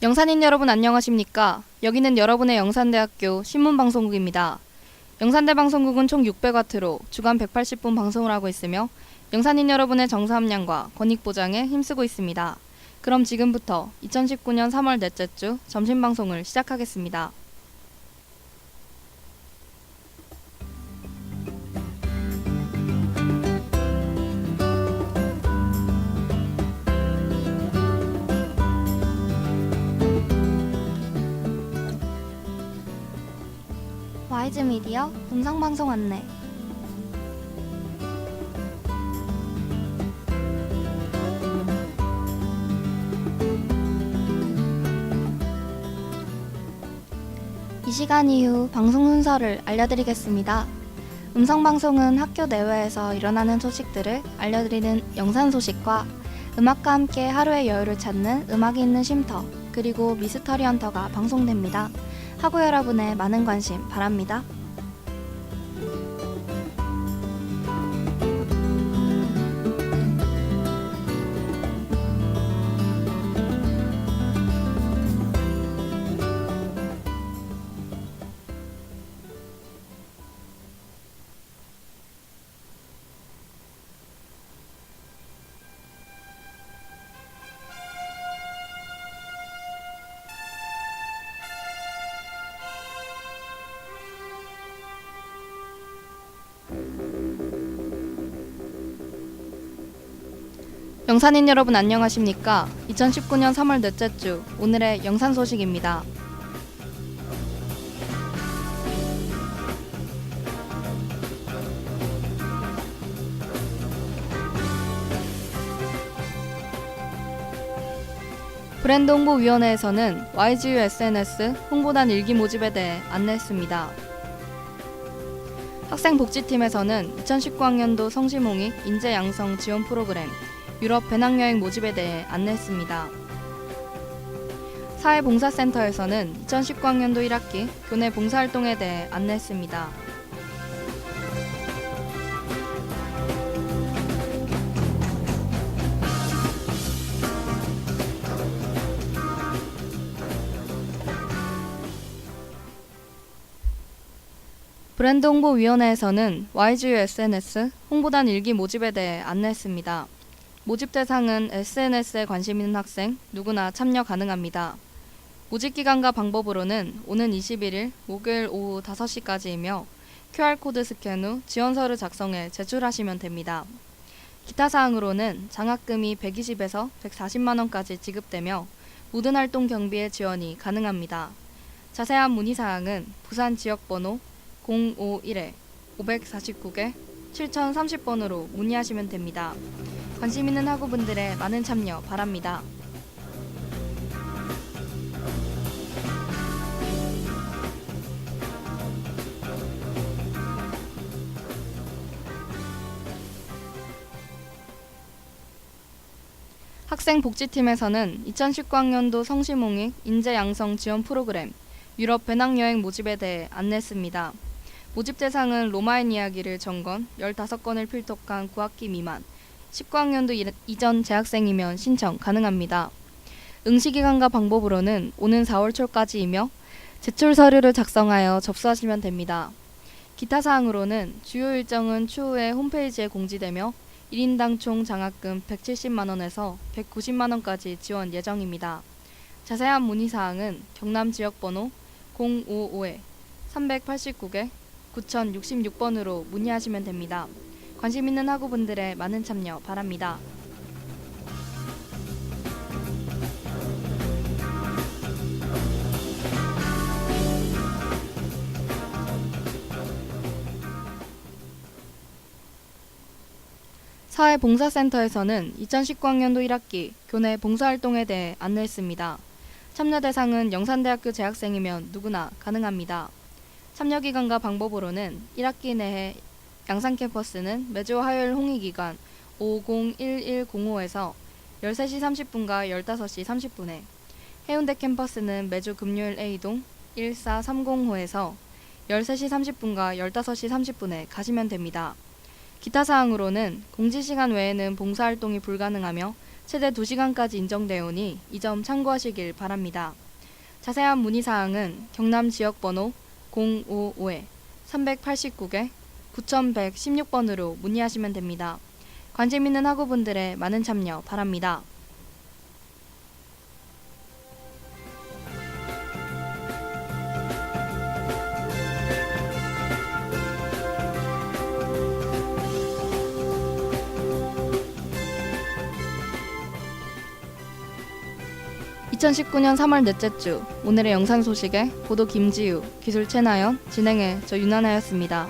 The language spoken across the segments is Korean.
영산인 여러분 안녕하십니까? 여기는 여러분의 영산대학교 신문방송국입니다. 영산대 방송국은 총 600와트로 주간 180분 방송을 하고 있으며 영산인 여러분의 정서 함량과 권익 보장에 힘쓰고 있습니다. 그럼 지금부터 2019년 3월 넷째 주 점심방송을 시작하겠습니다. 와이즈 미디어 음성방송 안내. 이 시간 이후 방송 순서를 알려드리겠습니다. 음성방송은 학교 내외에서 일어나는 소식들을 알려드리는 영산 소식과 음악과 함께 하루의 여유를 찾는 음악이 있는 쉼터, 그리고 미스터리 헌터가 방송됩니다. 학우 여러분의 많은 관심 바랍니다. 영산인 여러분 안녕하십니까? 2019년 3월 넷째 주 오늘의 영산 소식입니다. 브랜드홍보위원회에서는 YGU SNS 홍보단 일기 모집에 대해 안내했습니다. 학생복지팀에서는 2019학년도 성심홍익 인재양성 지원 프로그램 유럽 배낭여행 모집에 대해 안내했습니다. 사회봉사센터에서는 2019학년도 1학기 교내 봉사활동에 대해 안내했습니다. 브랜드홍보위원회에서는 YGU SNS 홍보단 일기 모집에 대해 안내했습니다. 모집 대상은 SNS에 관심 있는 학생 누구나 참여 가능합니다. 모집 기간과 방법으로는 오는 21일 목요일 오후 5시까지이며 QR코드 스캔 후 지원서를 작성해 제출하시면 됩니다. 기타 사항으로는 장학금이 120에서 140만 원까지 지급되며 모든 활동 경비의 지원이 가능합니다. 자세한 문의 사항은 부산 지역번호 051-549개 7030번으로 문의하시면 됩니다. 관심 있는 학우분들의 많은 참여 바랍니다. 학생복지팀에서는 2019학년도 성심홍익 인재양성 지원 프로그램 유럽 배낭여행 모집에 대해 안내했습니다. 모집 대상은 로마인 이야기를 전권 15권을 필독한 9학기 미만 19학년도 이전 재학생이면 신청 가능합니다. 응시기간과 방법으로는 오는 4월 초까지이며 제출 서류를 작성하여 접수하시면 됩니다. 기타 사항으로는 주요 일정은 추후에 홈페이지에 공지되며 1인당 총 장학금 170만 원에서 190만 원까지 지원 예정입니다. 자세한 문의 사항은 경남 지역번호 055-389개 9066번으로 문의하시면 됩니다. 관심 있는 학우분들의 많은 참여 바랍니다. 사회봉사센터에서는 2019학년도 1학기 교내 봉사활동에 대해 안내했습니다. 참여 대상은 영산대학교 재학생이면 누구나 가능합니다. 참여 기간과 방법으로는 1학기 내에 양산 캠퍼스는 매주 화요일 홍익기간 501105에서 13시 30분과 15시 30분에, 해운대 캠퍼스는 매주 금요일 A동 14305에서 13시 30분과 15시 30분에 가시면 됩니다. 기타 사항으로는 공지시간 외에는 봉사활동이 불가능하며 최대 2시간까지 인정되오니 이 점 참고하시길 바랍니다. 자세한 문의사항은 경남지역번호 055-389-9116번으로 문의하시면 됩니다. 관심 있는 학우분들의 많은 참여 바랍니다. (2019년 3월) 넷째 주 오늘의 영상 소식에 보도 김지유, 기술 최나연, 진행해 저 윤하나였습니다.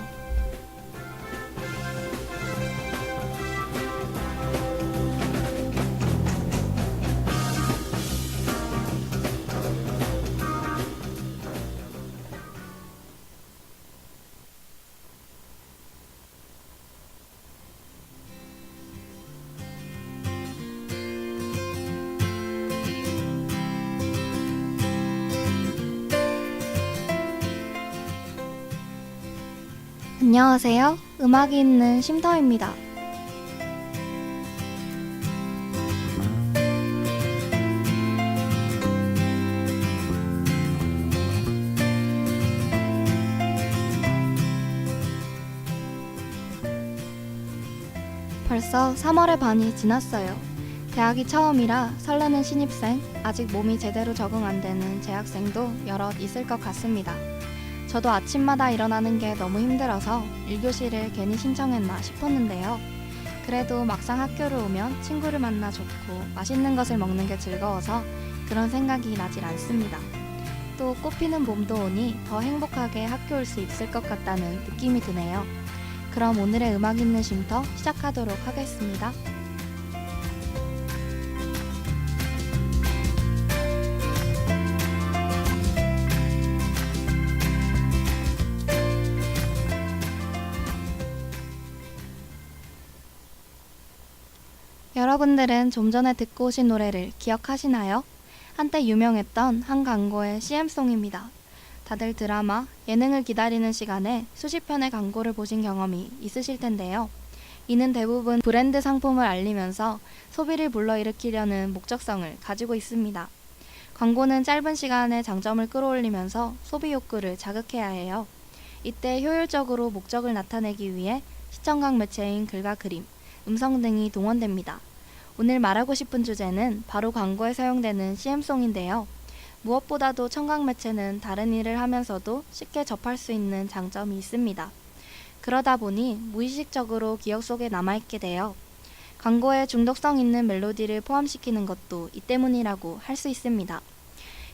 안녕하세요. 음악이 있는 쉼터입니다. 벌써 3월의 반이 지났어요. 대학이 처음이라 설레는 신입생, 아직 몸이 제대로 적응 안 되는 재학생도 여럿 있을 것 같습니다. 저도 아침마다 일어나는 게 너무 힘들어서 1교시를 괜히 신청했나 싶었는데요. 그래도 막상 학교를 오면 친구를 만나 좋고 맛있는 것을 먹는 게 즐거워서 그런 생각이 나질 않습니다. 또 꽃피는 봄도 오니 더 행복하게 학교 올 수 있을 것 같다는 느낌이 드네요. 그럼 오늘의 음악 있는 쉼터 시작하도록 하겠습니다. 여러분들은 좀 전에 듣고 오신 노래를 기억하시나요? 한때 유명했던 한 광고의 CM송입니다. 다들 드라마, 예능을 기다리는 시간에 수십 편의 광고를 보신 경험이 있으실 텐데요. 이는 대부분 브랜드 상품을 알리면서 소비를 불러일으키려는 목적성을 가지고 있습니다. 광고는 짧은 시간에 장점을 끌어올리면서 소비 욕구를 자극해야 해요. 이때 효율적으로 목적을 나타내기 위해 시청각 매체인 글과 그림, 음성 등이 동원됩니다. 오늘 말하고 싶은 주제는 바로 광고에 사용되는 CM송인데요. 무엇보다도 청각 매체는 다른 일을 하면서도 쉽게 접할 수 있는 장점이 있습니다. 그러다 보니 무의식적으로 기억 속에 남아있게 돼요. 광고에 중독성 있는 멜로디를 포함시키는 것도 이 때문이라고 할 수 있습니다.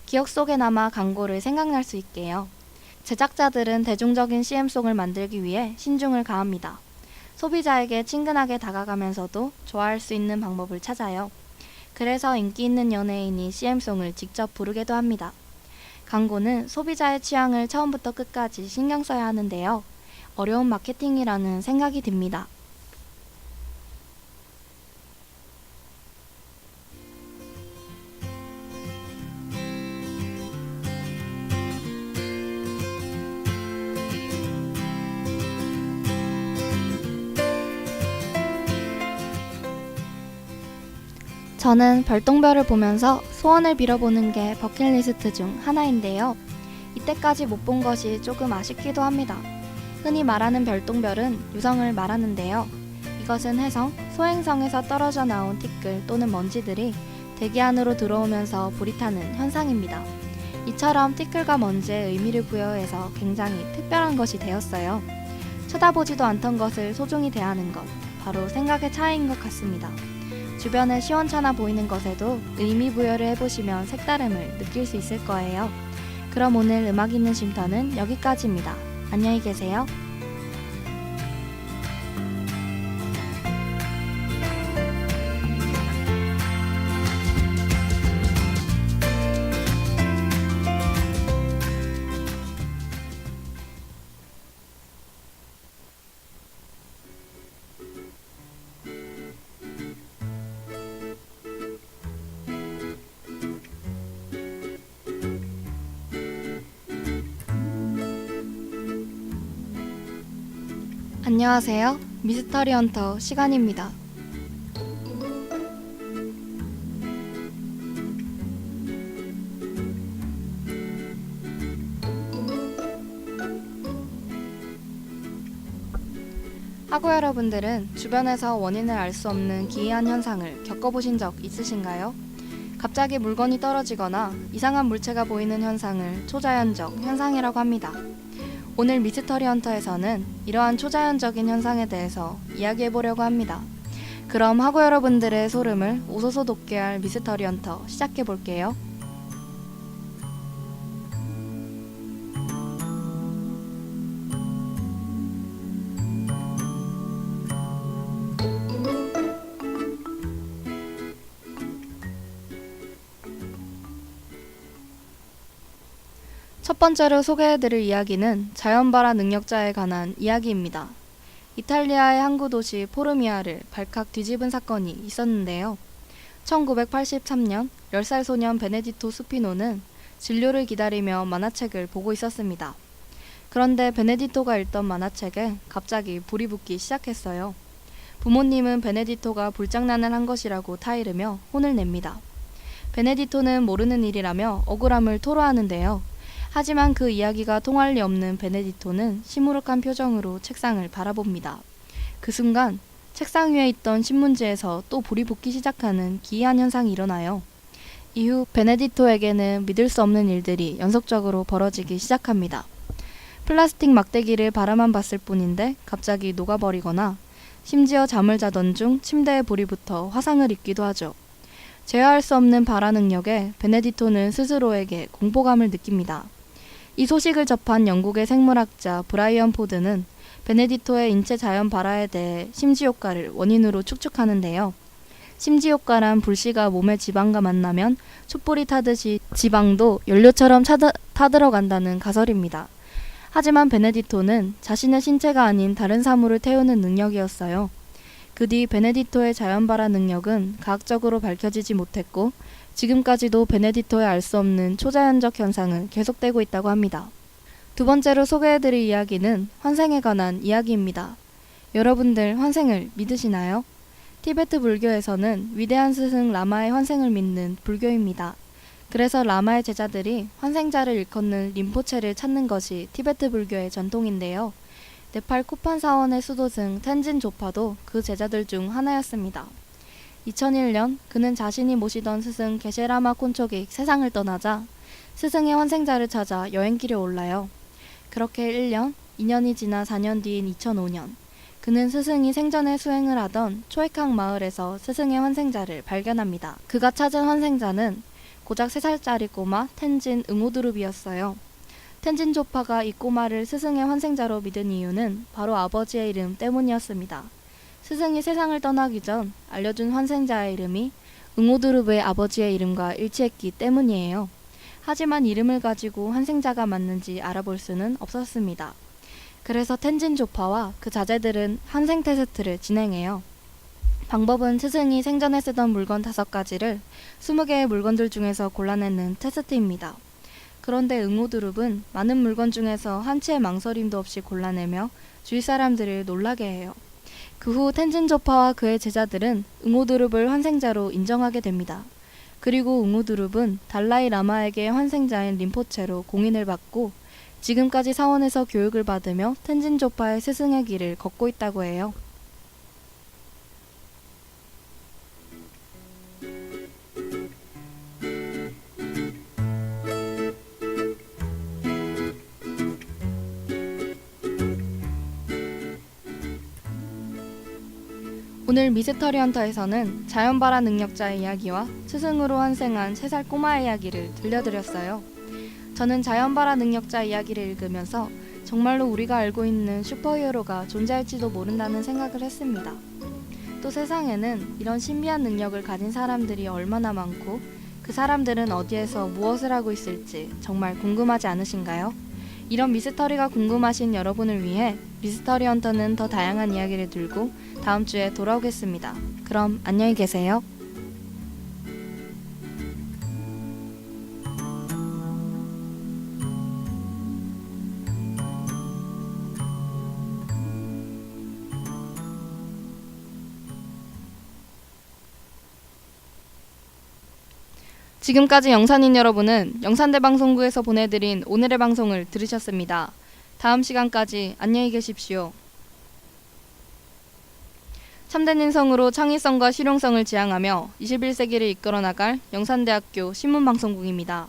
기억 속에 남아 광고를 생각날 수 있게요. 제작자들은 대중적인 CM송을 만들기 위해 신중을 가합니다. 소비자에게 친근하게 다가가면서도 좋아할 수 있는 방법을 찾아요. 그래서 인기 있는 연예인이 CM송을 직접 부르기도 합니다. 광고는 소비자의 취향을 처음부터 끝까지 신경 써야 하는데요. 어려운 마케팅이라는 생각이 듭니다. 저는 별똥별을 보면서 소원을 빌어보는 게 버킷리스트 중 하나인데요. 이때까지 못 본 것이 조금 아쉽기도 합니다. 흔히 말하는 별똥별은 유성을 말하는데요. 이것은 해성, 소행성에서 떨어져 나온 티끌 또는 먼지들이 대기 안으로 들어오면서 불이 타는 현상입니다. 이처럼 티끌과 먼지에 의미를 부여해서 굉장히 특별한 것이 되었어요. 쳐다보지도 않던 것을 소중히 대하는 것, 바로 생각의 차이인 것 같습니다. 주변에 시원찮아 보이는 것에도 의미 부여를 해보시면 색다름을 느낄 수 있을 거예요. 그럼 오늘 음악 있는 쉼터는 여기까지입니다. 안녕히 계세요. 안녕하세요. 미스터리 헌터 시간입니다. 하고 여러분들은 주변에서 원인을 알 수 없는 기이한 현상을 겪어보신 적 있으신가요? 갑자기 물건이 떨어지거나 이상한 물체가 보이는 현상을 초자연적 현상이라고 합니다. 오늘 미스터리 헌터에서는 이러한 초자연적인 현상에 대해서 이야기해보려고 합니다. 그럼 하고 여러분들의 소름을 오소소 돋게 할 미스터리 헌터 시작해볼게요. 첫 번째로 소개해드릴 이야기는 자연발화 능력자에 관한 이야기입니다. 이탈리아의 항구 도시 포르미아를 발칵 뒤집은 사건이 있었는데요. 1983년 10살 소년 베네디토 수피노는 진료를 기다리며 만화책을 보고 있었습니다. 그런데 베네디토가 읽던 만화책에 갑자기 불이 붙기 시작했어요. 부모님은 베네디토가 불장난을 한 것이라고 타이르며 혼을 냅니다. 베네디토는 모르는 일이라며 억울함을 토로하는데요. 하지만 그 이야기가 통할 리 없는 베네디토는 시무룩한 표정으로 책상을 바라봅니다. 그 순간 책상 위에 있던 신문지에서 또 불이 붙기 시작하는 기이한 현상이 일어나요. 이후 베네디토에게는 믿을 수 없는 일들이 연속적으로 벌어지기 시작합니다. 플라스틱 막대기를 바라만 봤을 뿐인데 갑자기 녹아버리거나 심지어 잠을 자던 중 침대에 불이 붙어 화상을 입기도 하죠. 제어할 수 없는 발화 능력에 베네디토는 스스로에게 공포감을 느낍니다. 이 소식을 접한 영국의 생물학자 브라이언 포드는 베네디토의 인체 자연 발화에 대해 심지효과를 원인으로 추측하는데요. 심지효과란 불씨가 몸의 지방과 만나면 촛불이 타듯이 지방도 연료처럼 타들어간다는 가설입니다. 하지만 베네디토는 자신의 신체가 아닌 다른 사물을 태우는 능력이었어요. 그 뒤 베네디토의 자연 발화 능력은 과학적으로 밝혀지지 못했고 지금까지도 베네디토의 알 수 없는 초자연적 현상은 계속되고 있다고 합니다. 두 번째로 소개해드릴 이야기는 환생에 관한 이야기입니다. 여러분들 환생을 믿으시나요? 티베트 불교에서는 위대한 스승 라마의 환생을 믿는 불교입니다. 그래서 라마의 제자들이 환생자를 일컫는 림포체를 찾는 것이 티베트 불교의 전통인데요. 네팔 코판 사원의 수도승 텐진 조파도 그 제자들 중 하나였습니다. 2001년 그는 자신이 모시던 스승 게셰라마 콘촉이 세상을 떠나자 스승의 환생자를 찾아 여행길에 올라요. 그렇게 1년, 2년이 지나 4년 뒤인 2005년 그는 스승이 생전에 수행을 하던 초에캉 마을에서 스승의 환생자를 발견합니다. 그가 찾은 환생자는 고작 3살짜리 꼬마 텐진 응오드룹이었어요. 텐진 조파가 이 꼬마를 스승의 환생자로 믿은 이유는 바로 아버지의 이름 때문이었습니다. 스승이 세상을 떠나기 전 알려준 환생자의 이름이 응오드룹의 아버지의 이름과 일치했기 때문이에요. 하지만 이름을 가지고 환생자가 맞는지 알아볼 수는 없었습니다. 그래서 텐진 조파와 그 자제들은 환생 테스트를 진행해요. 방법은 스승이 생전에 쓰던 물건 5가지를 20개의 물건들 중에서 골라내는 테스트입니다. 그런데 응오드룹은 많은 물건 중에서 한 치의 망설임도 없이 골라내며 주위 사람들을 놀라게 해요. 그 후 텐진 조파와 그의 제자들은 응오드룹을 환생자로 인정하게 됩니다. 그리고 응오드룹은 달라이 라마에게 환생자인 림포체로 공인을 받고 지금까지 사원에서 교육을 받으며 텐진 조파의 스승의 길을 걷고 있다고 해요. 오늘 미스터리 헌터에서는 자연발화 능력자의 이야기와 스승으로 환생한 3살 꼬마의 이야기를 들려드렸어요. 저는 자연발화 능력자 이야기를 읽으면서 정말로 우리가 알고 있는 슈퍼히어로가 존재할지도 모른다는 생각을 했습니다. 또 세상에는 이런 신비한 능력을 가진 사람들이 얼마나 많고 그 사람들은 어디에서 무엇을 하고 있을지 정말 궁금하지 않으신가요? 이런 미스터리가 궁금하신 여러분을 위해 미스터리 헌터는 더 다양한 이야기를 들고 다음 주에 돌아오겠습니다. 그럼 안녕히 계세요. 지금까지 영산인 여러분은 영산대방송국에서 보내드린 오늘의 방송을 들으셨습니다. 다음 시간까지 안녕히 계십시오. 참된 인성으로 창의성과 실용성을 지향하며 21세기를 이끌어 나갈 영산대학교 신문방송국입니다.